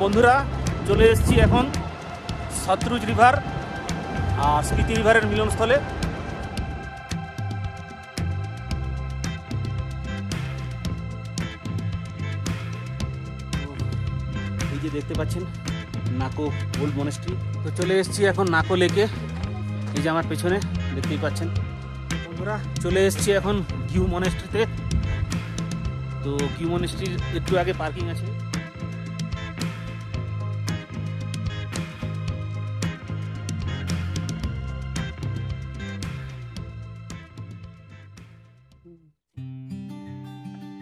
বন্ধুরা চলে এসেছি এখন সতলুজ রিভার আর স্পিতি রিভারের মিলনস্থলে। এই যে দেখতে পাচ্ছেন নাকো ওল্ড মনেস্ট্রি। তো চলে এসেছি এখন নাকো লেকে, এই যে আমার পেছনে দেখতেই পাচ্ছেন। বন্ধুরা চলে এসেছি এখন গিউ মনেস্ট্রিতে। তো গিউ মনেস্ট্রির একটু আগে পার্কিং আছে।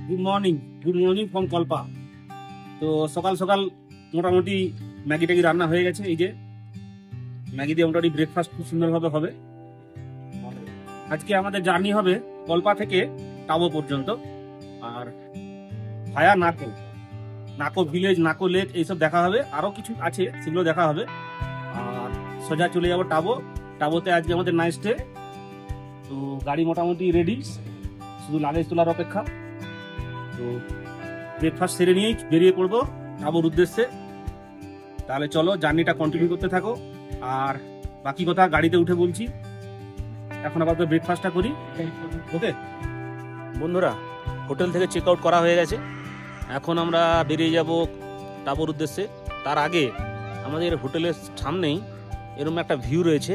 Good morning from Kalpa. তো সকাল সকাল মোটামুটি ম্যাগি ট্যাগি রান্না হয়ে গেছে। এই যে ম্যাগি দিয়ে মোটামুটি ব্রেকফাস্ট খুব সুন্দরভাবে হবে। আজকে আমাদের জার্নি হবে কল্পা থেকে টাবো পর্যন্ত, আর ভায়া নাকো ভিলেজ, নাকো লেক এইসব দেখা হবে। আরো কিছু আছে সেগুলো দেখা হবে। আর সোজা চলে যাবো টাবোতে। আজকে আমাদের নাইট স্টে। তো গাড়ি মোটামুটি রেডি, শুধু লাগেজ তোলার অপেক্ষা। তো ব্রেকফাস্ট সেরে নিয়েই বেরিয়ে পড়বো টাবোর উদ্দেশ্যে। তাহলে চলো জার্নিটা কন্টিনিউ করতে থাকো, আর বাকি কথা গাড়িতে উঠে বলছি। এখন আপাতত ব্রেকফাস্টটা করি, ওকে? বন্ধুরা হোটেল থেকে চেক আউট করা হয়ে গেছে। এখন আমরা বেরিয়ে যাব টাবোর উদ্দেশ্যে। তার আগে আমাদের হোটেলের সামনেই এরকম একটা ভিউ রয়েছে।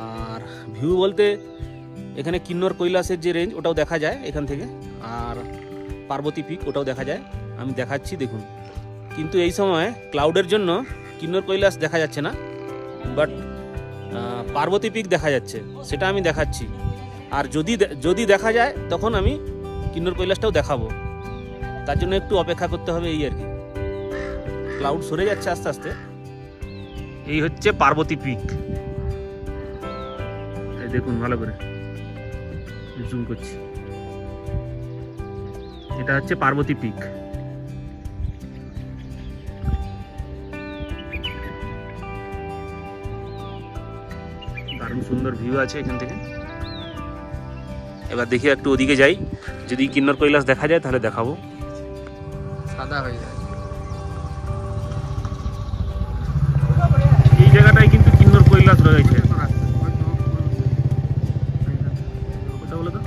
আর ভিউ বলতে এখানে কিন্নর কৈলাসের যে রেঞ্জ ওটাও দেখা যায় এখান থেকে, আর পার্বতী পিক ওটাও দেখা যায়। আমি দেখাচ্ছি দেখুন। কিন্তু এই সময় ক্লাউডের জন্য কিন্নর কৈলাস দেখা যাচ্ছে না, বাট পার্বতী পিক দেখা যাচ্ছে, সেটা আমি দেখাচ্ছি। আর যদি দেখা যায় তখন আমি কিন্নর কৈলাসটাও দেখাবো। তার জন্য একটু অপেক্ষা করতে হবে, এই আর কি। ক্লাউড সরে যাচ্ছে আস্তে আস্তে। এই হচ্ছে পার্বতী পিক, দেখুন ভালো করে জুম করছি। এটা হচ্ছে পার্বতী পিক। দারুণ সুন্দর ভিউ আছে এখান থেকে। এবার দেখি একটু ওদিকে যাই, যদি কিন্নর কৈলাস দেখা যায় তাহলে দেখাবো। সাদা হয়ে যায় এই জায়গাটায়, কিন্তু কিন্নর কৈলাস রয়েছে। কথা বলো তো,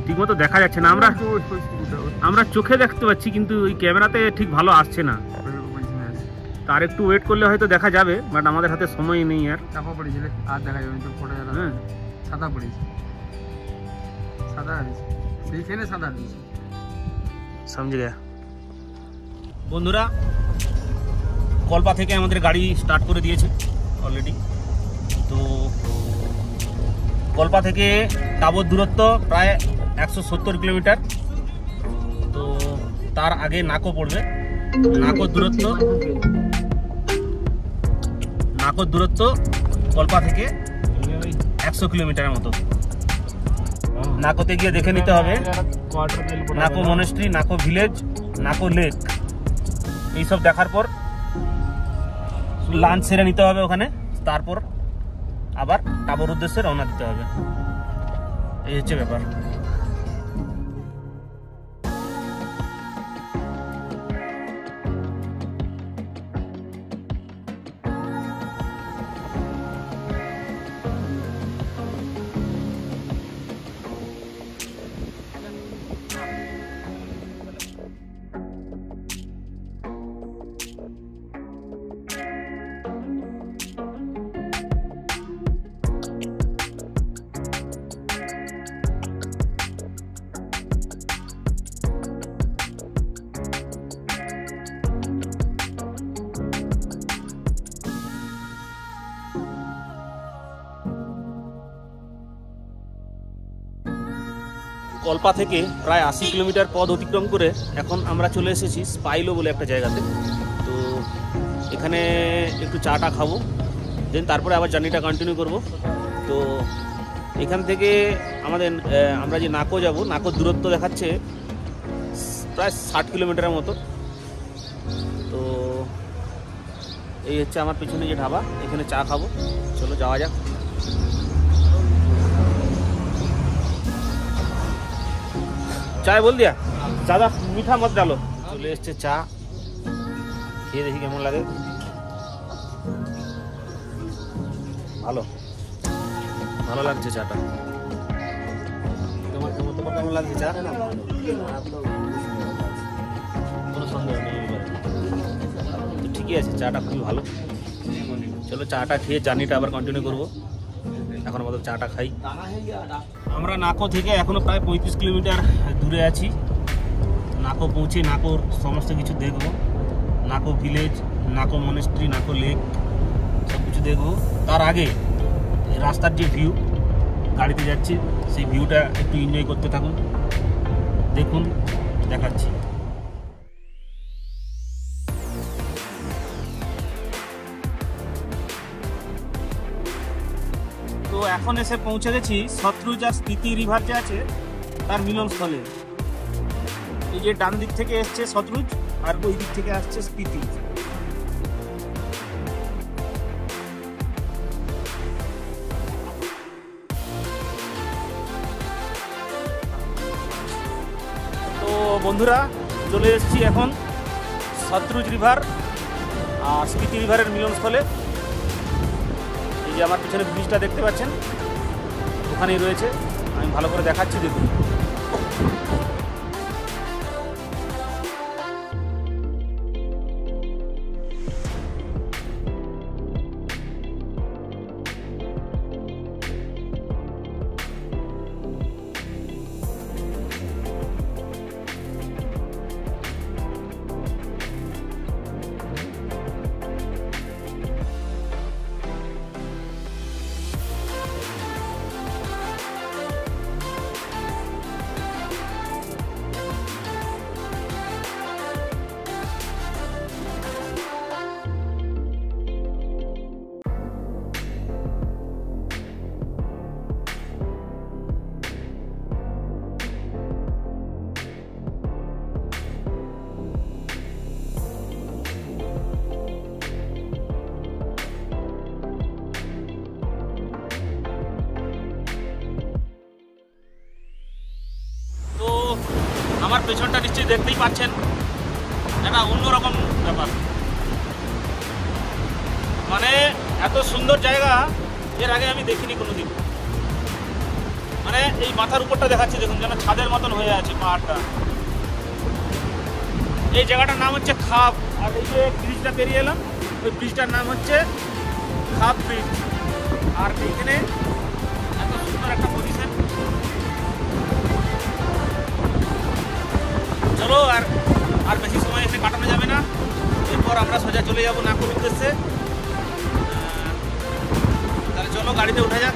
ঠিক মতো দেখা যাচ্ছে না। আমরা চোখে দেখতে পাচ্ছি, কিন্তু ওই ক্যামেরাতে ঠিক ভালো আসছে না। তার একটু ওয়েট করলে হয়তো দেখা যাবে, বাট আমাদের হাতে সময় নেই। আর চাপা পড়েছিল, আর দেখা যাবে তো ফটো যাবে। হ্যাঁ, সাদা পড়েছে, সাদা আছে সেইখানে, সাদা দিয়েছে। সমঝ গয়া। বন্ধুরা কল্পা থেকে আমাদের গাড়ি স্টার্ট করে দিয়েছে অলরেডি। তো কল্পা থেকে টাবোর দূরত্ব প্রায় 170 কিলোমিটার। তো তার আগে নাকো পড়বে। নাকোর দূরত্ব কল্পা থেকে 100 কিলোমিটারের মতো। নাকোতে গিয়ে দেখে নিতে হবে নাকো মনেস্ট্রি, নাকো ভিলেজ, নাকো লেক, এইসব দেখার পর লাঞ্চ সেরে নিতে হবে ওখানে। তারপর আবার টাবোর উদ্দেশ্যে রওনা দিতে হবে। এই হচ্ছে ব্যাপার। কল্পা থেকে প্রায় 80 কিলোমিটার পথ অতিক্রম করে এখন আমরা চলে এসেছি স্পাইলো বলে একটা জায়গাতে। তো এখানে একটু চাটা খাবো, দেন তারপরে আবার জার্নিটা কন্টিনিউ করব। তো এখান থেকে আমরা যে নাকো যাব, নাকোর দূরত্ব দেখাচ্ছে প্রায় 60 কিলোমিটারের মতো। তো এই হচ্ছে আমার পিছনে যে ঢাবা, এখানে চা খাবো। চলো যাওয়া যাক। चाय बोल दिया, ज़्यादा मीठा मत डालो। চলে এসছে চা, খেয়ে দেখি কেমন লাগে। ভালো ভালো লাগছে চাটা। তোমার কেমন লাগছে চা? কোনো সন্দেহ নেই তো, ঠিকই আছে, চাটা খুবই ভালো। চলো চাটা খেয়ে জার্নিটা আবার কন্টিনিউ করবো। এখন আমাদের চাটা খাই। আমরা নাকো থেকে এখনো প্রায় 35 কিলোমিটার দূরে আছি। নাকো পৌঁছে নাকোর সমস্ত কিছু দেখবো। নাকো ভিলেজ, নাকো মনেস্ট্রি, নাকো লেক সব কিছু দেখবো। তার আগে রাস্তার যে ভিউ, গাড়িতে যাচ্ছি সেই ভিউটা একটু এনজয় করতে থাকুন, দেখুন, দেখাচ্ছি। তো এখন এসে পৌঁছে গেছি সতলুজ আর স্পিতি রিভার যে আছে তার মিলনস্থলে। এই যে ডান দিক থেকে এসছে সতলুজ আর ওই দিক থেকে আসছে স্পিতি। তো বন্ধুরা চলে এসেছি এখন সতলুজ রিভার আর স্পিতি রিভারের মিলনস্থলে। এই যে আমার পিছনে ব্রিজটা দেখতে পাচ্ছেন, ওখানেই রয়েছে। আমি ভালো করে দেখাচ্ছি, দেখুন। আমার পেছনটা নিশ্চয়ই দেখতেই পাচ্ছেন, একটা অন্যরকম ব্যাপার। মানে এত সুন্দর জায়গা এর আগে আমি দেখিনি কোনোদিন। মানে এই মাথার উপরটা দেখাচ্ছি, দেখুন, যেন ছাদের মতন হয়ে আছে পাহাড়টা। এই জায়গাটার নাম হচ্ছে খাপ। আর এই যে ব্রিজটা পেরিয়ে এলাম, ওই ব্রিজটার নাম হচ্ছে খাপ ব্রিজ। আর এইখানে এত সুন্দর একটা পজিশন। চলো আর বেশি সময় এখানে কাটানো যাবে না। এরপর আমরা সোজা চলে যাবো নাকোর উদ্দেশ্যে। তাহলে চলো গাড়িতে উঠা যাক।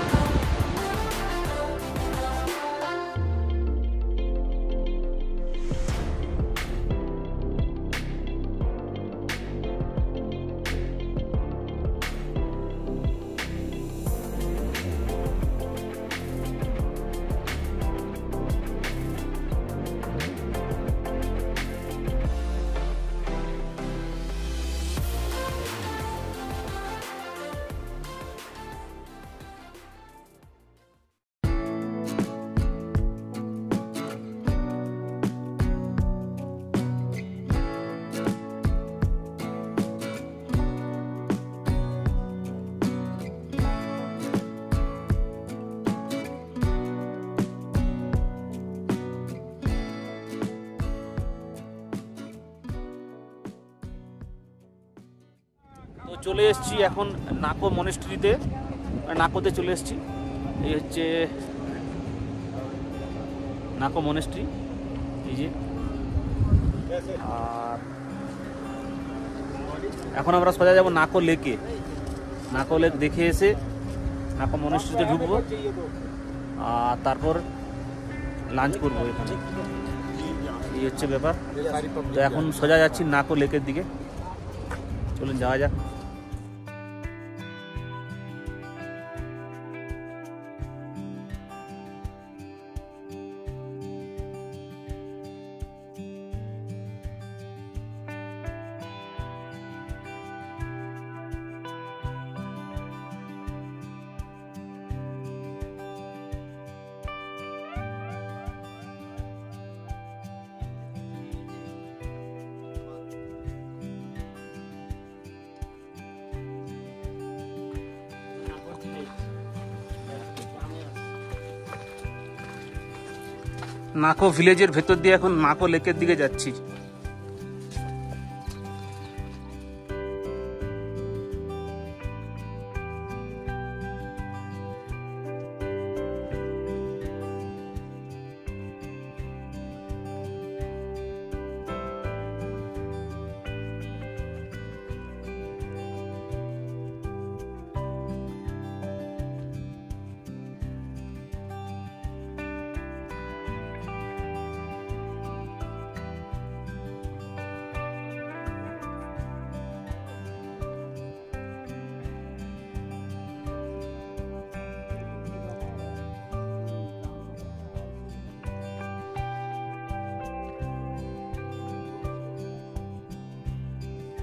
তো চলে এসেছি এখন নাকো মনেস্ট্রিতে, নাকোতে চলে এসেছি। এই হচ্ছে নাকো মনেস্ট্রি, এই যে। আর এখন আমরা সোজা যাব নাকো লেকে। নাকো লেক দেখে এসে নাকো মনেস্ট্রিতে ঢুকবো, আর তারপর লাঞ্চ করবো এখানে। এই হচ্ছে ব্যাপার। তো এখন সোজা যাচ্ছি নাকো লেকের দিকে, চলুন যাওয়া যাক। নাকো ভিলেজের ভেতর দিয়ে এখন নাকো লেকের দিকে যাচ্ছি।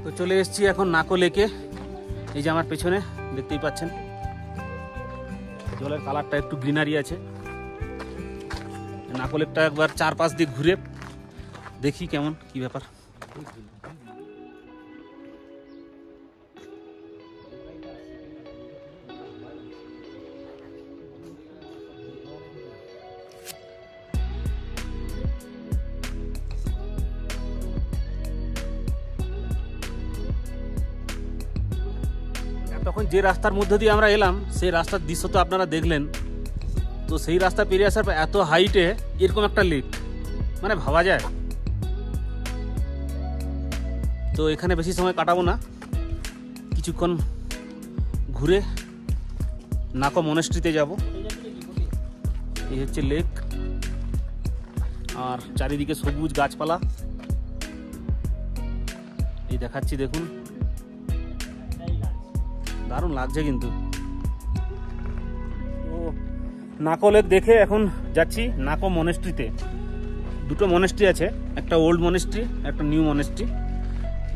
তো চলে এসেছি এখন নাকো লেকে। এই যে আমার পেছনে দেখতেই পাচ্ছেন জলের কালারটা একটু গ্রিনারি আছে। নাকো লেকটা একবার চারপাশ দিয়ে ঘুরে দেখি কেমন কি ব্যাপার। তখন যে রাস্তার মধ্য দিয়ে আমরা এলাম সেই রাস্তার দৃশ্য তো আপনারা দেখলেন। তো সেই রাস্তা পেরিয়ে আসার পর এত হাইটে এরকম একটা লেক, মানে ভাবা যায়। তো এখানে বেশি সময় কাটাবো না, কিছুক্ষণ ঘুরে নাকো মনেস্ট্রিতে যাব। এই হচ্ছে লেক, আর চারিদিকে সবুজ গাছপালা। এই দেখাচ্ছি দেখুন, দারুণ লাগছে কিন্তু। নাকো লেক দেখে এখন যাচ্ছি নাকো মনেস্ট্রিতে। দুটো মনেস্ট্রি আছে, একটা ওল্ড মনেস্ট্রি, একটা নিউ মনেস্ট্রি।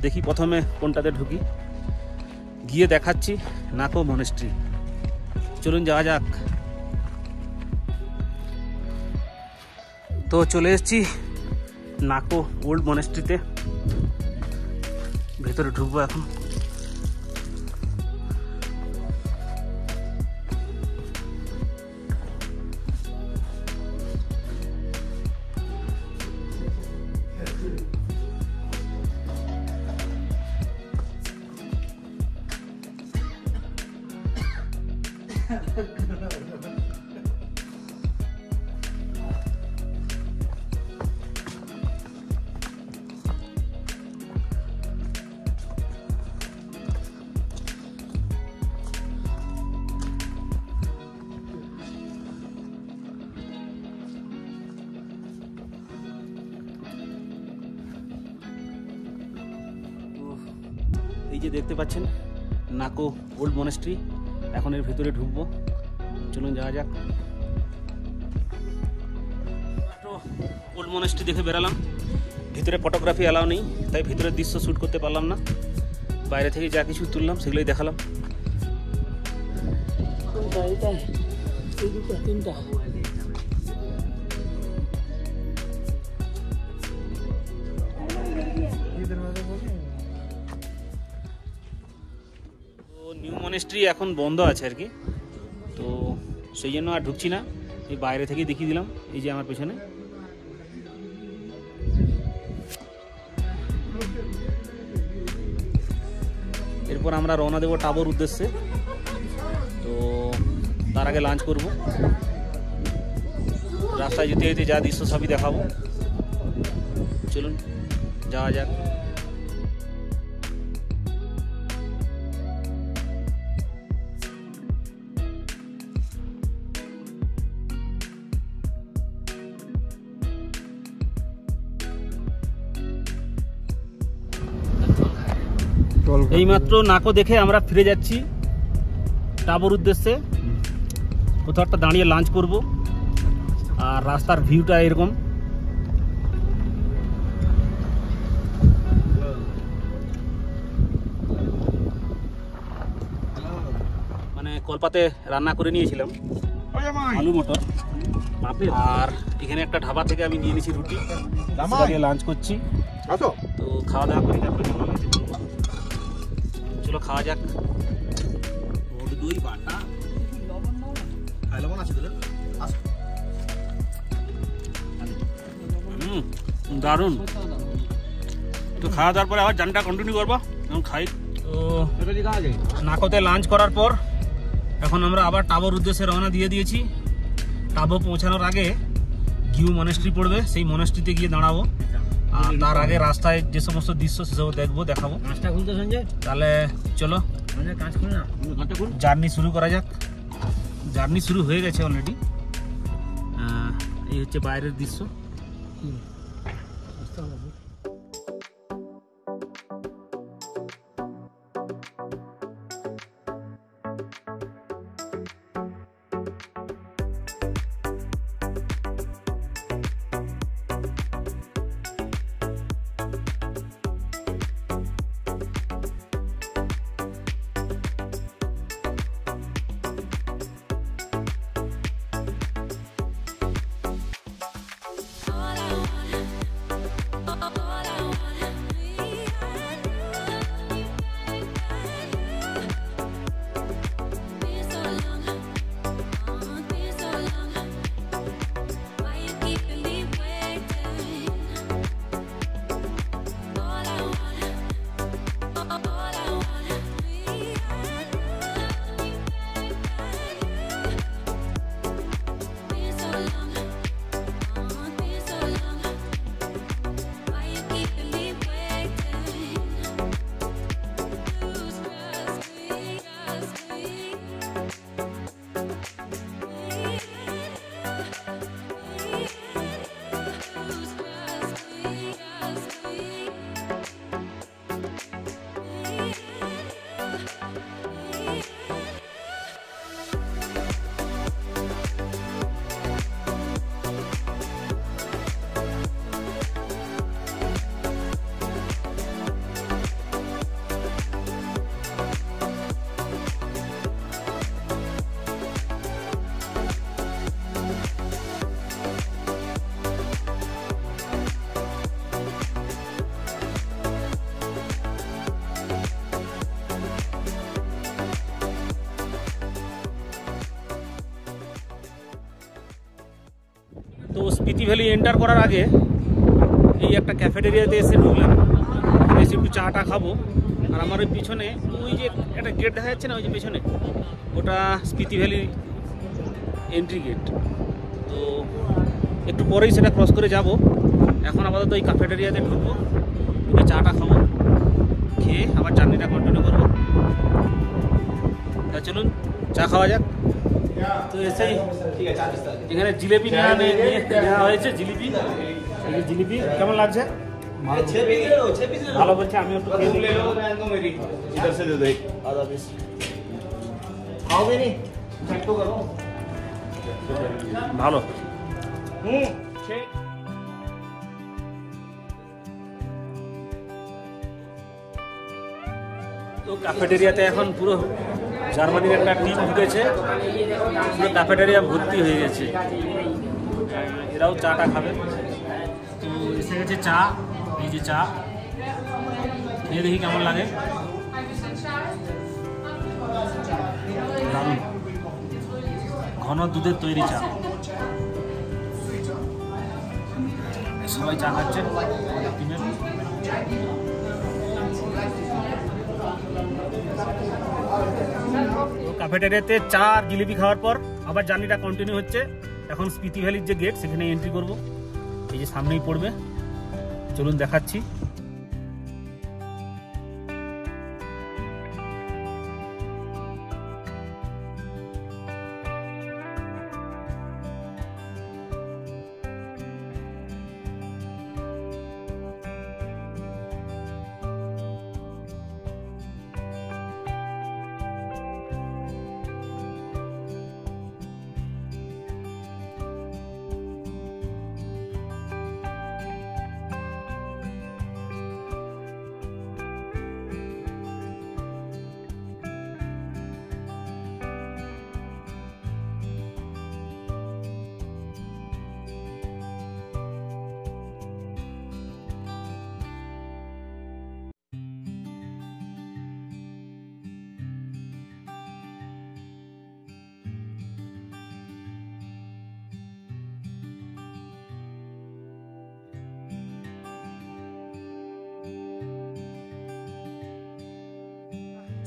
দেখি প্রথমে কোনটাতে ঢুকি, গিয়ে দেখাচ্ছি নাকো মনেস্ট্রি। চলুন যাওয়া যাক। তো চলে এসেছি নাকো ওল্ড মনেস্ট্রিতে, ভেতরে ঢুকবো এখন। এই যে দেখতে পাচ্ছেন নাকো ওল্ড মনেস্ট্রি, এখন এর ভিতরে ঢুকবো। চলুন যাওয়া যাক। ওল্ড মনেস্ট্রি দেখে বেরালাম, ভিতরে ফটোগ্রাফি অ্যালাউ নেই, তাই ভিতরের দৃশ্য শ্যুট করতে পারলাম না। বাইরে থেকে যা কিছু তুললাম সেগুলোই দেখালাম। তিনটা নিউ মনেস্ট্রি এখন বন্ধ আছে আর কি, তো সেই জন্য আর ঢুকছি না। এই বাইরে থেকে দেখিয়ে দিলাম, এই যে আমার পেছনে। এরপর আমরা রওনা দেবো টাবোর উদ্দেশ্যে। তো তার আগে লাঞ্চ করব। রাস্তায় যেতে যেতে যা দৃশ্য সবই দেখাবো। চলুন যাওয়া যাক। এইমাত্র নাকো দেখে আমরা ফিরে যাচ্ছি টাবোর উদ্দেশ্যে। কোথাও একটা দাঁড়িয়ে লাঞ্চ করব। আর রাস্তার ভিউটা এরকম, মানে কলপাতে রান্না করে নিয়েছিলাম আলু মটর, আর এখানে একটা ঢাবা থেকে আমি নিয়ে নিয়েছি রুটি, লাঞ্চ করছি। তো খাওয়া দাওয়া করি, তারপরে চলো খাওয়া যাক। দই বাটা লবণ আছে। দারুণ। তো খাওয়া দাওয়ার পরে আবার জার্নিটা কন্টিনিউ করবো, এখন খাই। তো নাকোতে লাঞ্চ করার পর এখন আমরা আবার টাবোর উদ্দেশ্যে রওনা দিয়ে দিয়েছি। টাবো পৌঁছানোর আগে গিউ মনেস্ট্রি পড়বে, সেই মনেস্ট্রিতে গিয়ে দাঁড়াবো। আর তার আগে রাস্তায় যে সমস্ত দৃশ্য সেসব দেখাবো। তাহলে চলো জার্নি শুরু করা যাক। জার্নি শুরু হয়ে গেছে অলরেডি। এই হচ্ছে বাইরের দৃশ্য। তো স্পিতি ভ্যালি এন্টার করার আগে এই একটা ক্যাফেটেরিয়াতে এসে ঢুকলাম, এসে একটু চাটা খাবো। আর আমার ওই পিছনে ওই যে একটা গেট দেখা যাচ্ছে না, ওই যে পেছনে, ওটা স্পিতি ভ্যালি এন্ট্রি গেট। তো একটু পরেই সেটা ক্রস করে যাব। এখন আপাতত এই ক্যাফেটেরিয়াতে ঢুকবো, ঢুকে চাটা খাবো, খেয়ে আবার জার্নিটা কন্টিনিউ করবো। তা চলুন চা খাওয়া যাক। তো এসেই এখানে জিলিপি নেওয়া হয়েছে। জিলিপি কেমন লাগছে? ভালো বলছে, আমি একটু ভালো। তো ক্যাফেটেরিয়াতে এখন পুরো জার্মানির একটা টিম ঢুকেছে, পুরো ক্যাফেটেরিয়া ভর্তি হয়ে গেছে। এরাও চাটা খাবে। তো এসে গেছে চা, এই যে চা, খেয়ে দেখি কেমন লাগে। দারুণ ঘন দুধের তৈরি চা। সবাই চা খাচ্ছে টিমের। ক্যাফেটেরিয়াতে চা আর জিলিপি খাওয়ার পর আবার জার্নিটা কন্টিনিউ হচ্ছে। এখন স্পিতি ভ্যালির যে গেট সেখানে এন্ট্রি করব, এই যে সামনেই পড়বে। চলুন দেখাচ্ছি।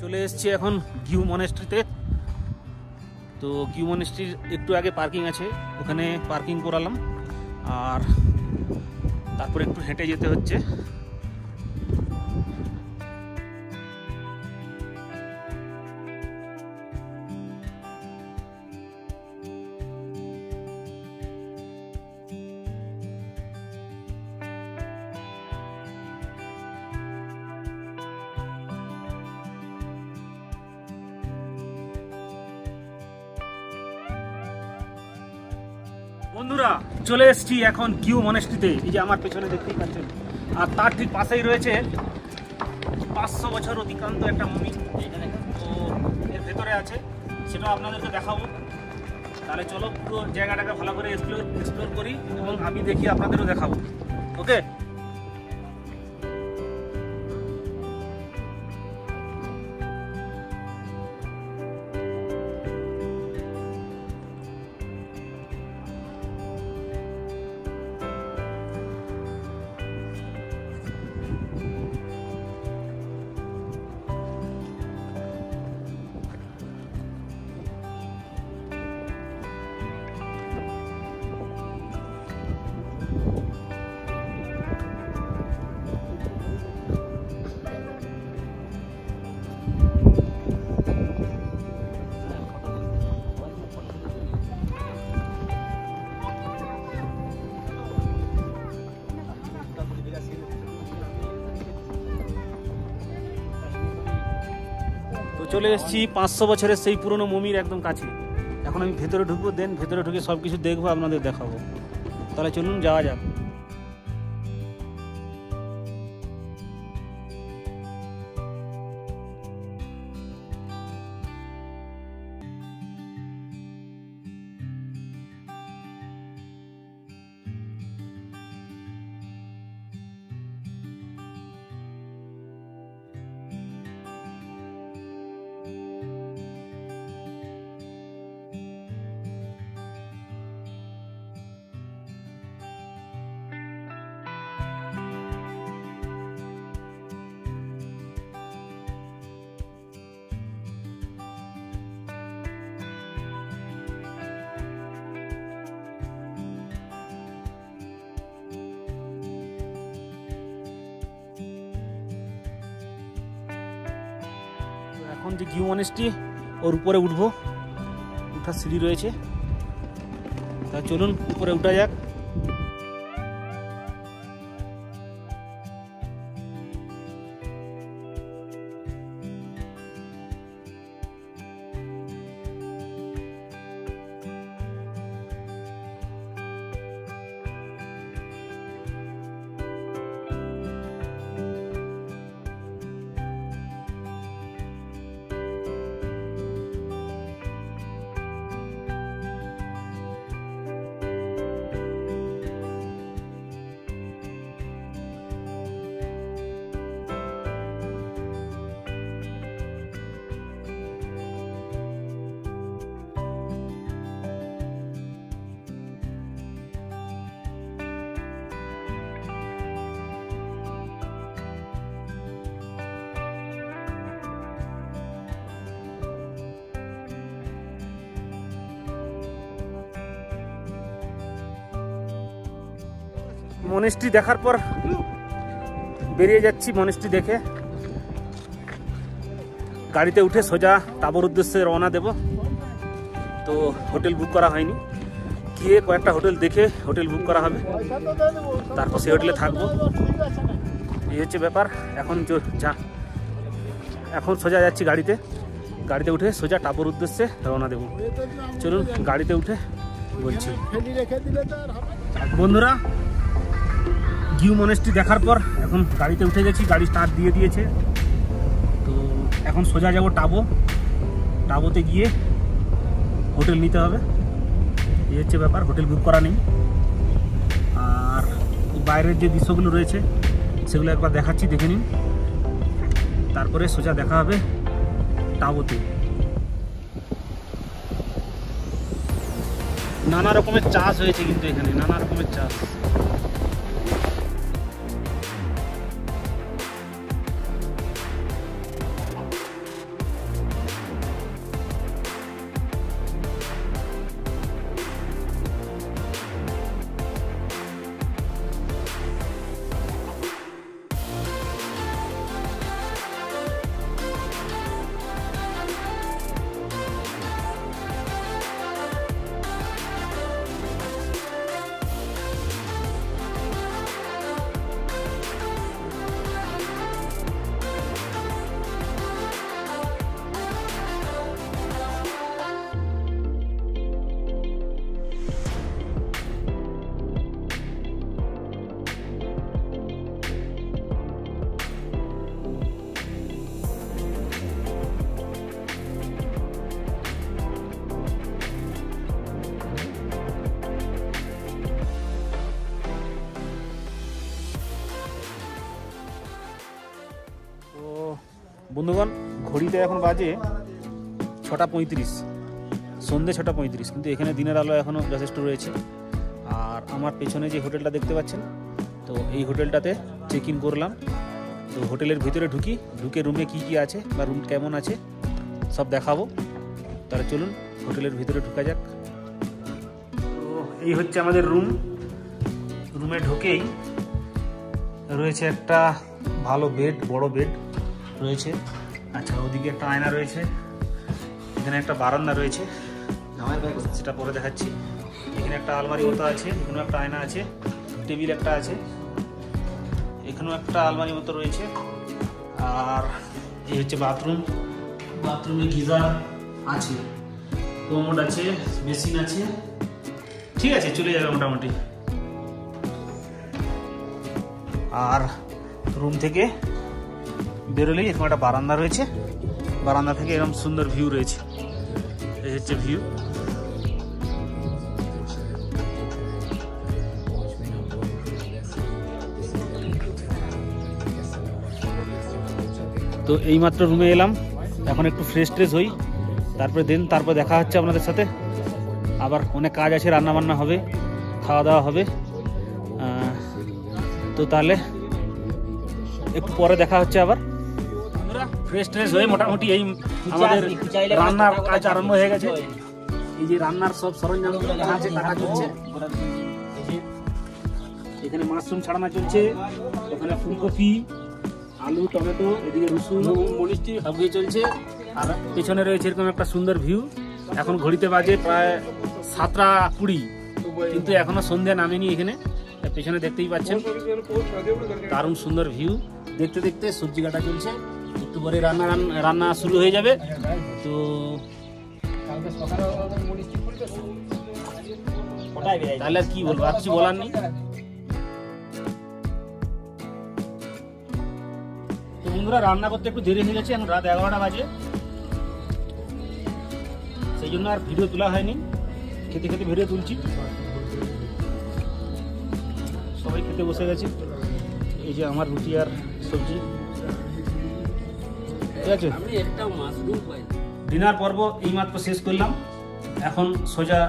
চলে এসেছি এখন গিউ মনেস্ট্রিতে। তো গিউ মনেস্ট্রির একটু আগে পার্কিং আছে, ওখানে পার্কিং করালাম, আর তারপরে একটু হেঁটে যেতে হচ্ছে। বন্ধুরা চলে এসেছি এখন গিউ মনেস্ট্রিতে। এই যে আমার পেছনে দেখতেই পাচ্ছেন, আর তার ঠিক পাশেই রয়েছে 500 বছর অতিক্রান্ত একটা মমি, তো এর ভেতরে আছে, সেটা আপনাদেরকে দেখাবো। তাহলে চলো পুরো জায়গাটাকে ভালো করে এক্সপ্লোর করি এবং আমি দেখি আপনাদেরও দেখাবো। ওকে, চলে এসেছি 500 বছরের সেই পুরনো মমির একদম কাছে। এখন আমি ভেতরে ঢুকবো, দেন ভেতরে ঢুকে সব কিছু দেখবো, আপনাদের দেখাবো। তাহলে চলুন যাওয়া যাক। এখন যে গিউ মনেস্ট্রি, ওর উপরে উঠবো, উঠার সিঁড়ি রয়েছে, তা চলুন উপরে উঠা যাক। মনেস্ট্রি দেখার পর বেরিয়ে যাচ্ছি। মনেস্ট্রি দেখে গাড়িতে উঠে সোজা তাঁবুর উদ্দেশ্যে রওনা দেব। তো হোটেল বুক করা হয়নি, গিয়ে কয়েকটা হোটেল দেখে হোটেল বুক করা হবে, তারপর সেই হোটেলে থাকবো। এই হচ্ছে ব্যাপার। এখন সোজা যাচ্ছি গাড়িতে উঠে সোজা তাঁবুর উদ্দেশ্যে রওনা দেব। চলুন গাড়িতে উঠে বলছি। বন্ধুরা গিউ মনেস্ট্রি দেখার পর এখন গাড়িতে উঠে গেছি, গাড়ি স্টার্ট দিয়ে দিয়েছে। তো এখন সোজা যাব টাবোতে গিয়ে হোটেল নিতে হবে। এই হচ্ছে ব্যাপার, হোটেল বুক করা নেই। আর বাইরের যে দৃশ্যগুলো রয়েছে সেগুলো একবার দেখাচ্ছি, দেখে নিন। তারপরে সোজা দেখা হবে টাবোতে। নানা রকমের চাষ হয়েছে, কিন্তু এখানে নানা রকমের চাষ। বন্ধুগণ ঘড়িতে এখন বাজে 6:35, সন্ধ্যে 6:35, কিন্তু এখানে দিনের আলো এখনও যথেষ্ট রয়েছে। আর আমার পেছনে যে হোটেলটা দেখতে পাচ্ছেন, তো এই হোটেলটাতে চেক ইন করলাম। তো হোটেলের ভিতরে ঢুকে রুমে কি কি আছে বা রুম কেমন আছে সব দেখাবো। তাহলে চলুন হোটেলের ভিতরে ঢুকা যাক। তো এই হচ্ছে আমাদের রুম। রুমে ঢুকেই রয়েছে একটা ভালো বেড, বড় বেড রয়েছে। আচ্ছা, ওদিকে একটা আয়না রয়েছে, এখানে একটা বারান্দা রয়েছে, সেটা পরে দেখাচ্ছি। এখানে একটা আলমারি মতো আছে, এখানেও একটা আয়না আছে, টেবিল একটা আছে, এখানেও একটা আলমারি মতো রয়েছে। আর এই হচ্ছে বাথরুম। বাথরুমে গিজার আছে, কোমোড আছে, বেসিন আছে, ঠিক আছে, চলে যাবে মোটামুটি। আর রুম থেকে বেরোলেই এরকম একটা বারান্দা রয়েছে, বারান্দা থেকে এরকম সুন্দর ভিউ রয়েছে। এই হচ্ছে ভিউ। তো এইমাত্র রুমে এলাম, এখন একটু ফ্রেশ ট্রেশ হই, তারপরে দেখা হচ্ছে আপনাদের সাথে। আবার অনেক কাজ আছে, রান্নাবান্না হবে, খাওয়া দাওয়া হবে। তো তাহলে একটু পরে দেখা হচ্ছে আবার। ফ্রেশ ট্রেশ হয়ে মোটামুটি এই আমাদের রান্নার কাজ আরম্ভ হয়ে গেছে। এই যে রান্নার সব সরঞ্জামগুলো আছে, কাটা চলছে। এখানে মাশরুম ছাড়ানো চলছে, ওখানে ফুলকপি, আলু, টমেটো, এদিকে রসুন, মরিচ সব কিছু চলছে। আর পেছনে রয়েছে এরকম একটা সুন্দর ভিউ। এখন ঘড়িতে বাজে প্রায় 7:20, কিন্তু এখনো সন্ধ্যা নামেনি এখানে। পেছনে দেখতেই পাচ্ছেন দারুণ সুন্দর ভিউ। দেখতে দেখতে সবজি কাটা চলছে, একটু পরে রান্না শুরু হয়ে যাবে। তো তাহলে আর কি বলবো, আর কিছু বলার নেই। তো বন্ধুরা, রান্না করতে একটু দেরি হয়ে গেছে, এখন রাত 11টা বাজে, সেই জন্য আর ভিডিও তোলা হয়নি। খেতে খেতে ভিডিও তুলছি। সবাই খেতে বসে গেছে। এই যে আমার রুটি আর সবজি, ঠিক আছে। ডিনার পর্ব এইমাত্র শেষ করলাম, এখন সোজা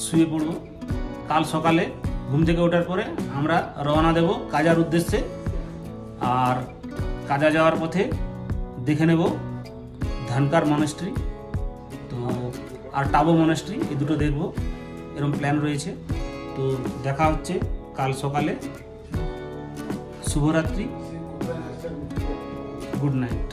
শুয়ে পড়ব। কাল সকালে ঘুম থেকে ওঠার পরে আমরা রওনা দেব কাজার উদ্দেশ্যে। আর কাজা যাওয়ার পথে দেখে নেব ধানকার মনেস্ট্রি, তো আর টাবো মনেস্ট্রি, এই দুটো দেখব, এরকম প্ল্যান রয়েছে। তো দেখা হচ্ছে কাল সকালে। শুভরাত্রি, গুড নাইট।